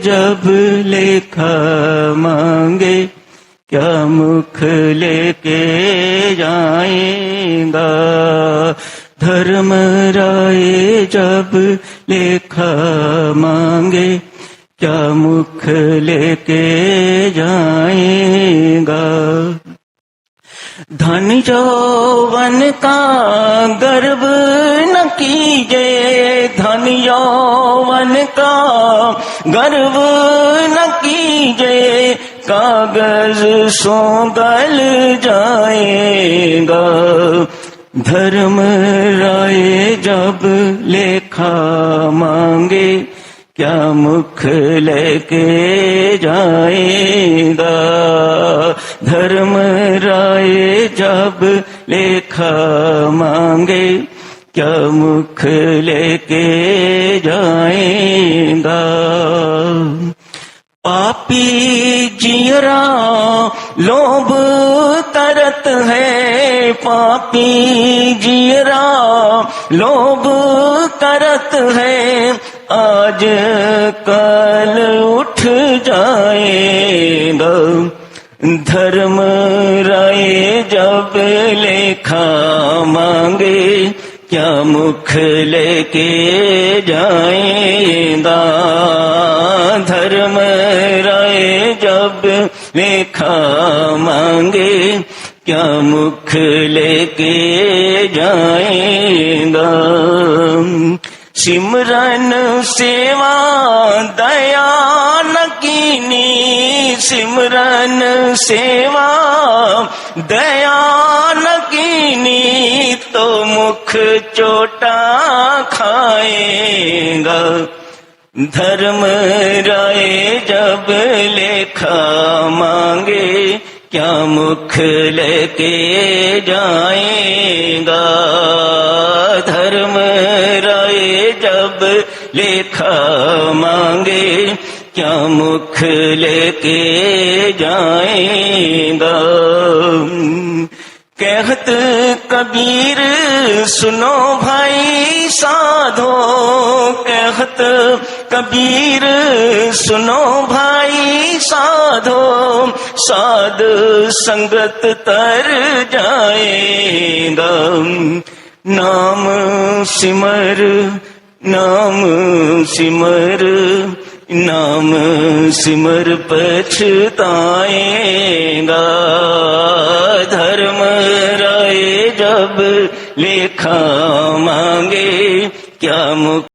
जब लेखा मांगे क्या मुख लेके जाएगा। धर्मराय जब लेखा मांगे क्या मुख लेके जाएगा। धन यौवन का गर्व न कीजे, धन यौवन का गर्व न कीजे, कागज सो गल जाएगा। धर्मराय जब लेखा मांगे क्या मुख लेके जाएगा। धर्मराय जब लेखा मांगे क्या मुख लेके जाएगा। पापी जियरा लोभ करत है, पापी जियरा लोभ करत है, आज कल उठ जाएगा। धर्मराय जब लेखा मांगे क्या मुख लेके जाएगा। धर्मराय जब लेखा मांगे क्या मुख लेके जाएगा। सिमरन सेवा दया न कीनी, सिमरन सेवा दया न कीनी, तो मुख चोटा खाएगा। धर्मराय जब लेखा मांगे क्या मुख लेके जाएगा। धर्मराय जब लेखा मांगे क्या मुख लेके जाएगा। कहत कबीर सुनो भाई साधो, कहत कबीर सुनो भाई साधो, साध संगत तर जाएगा। नाम सिमर नाम सिमर, नाम सिमर पछताएगा। धर्मराय जब लेखा मांगे क्या मुख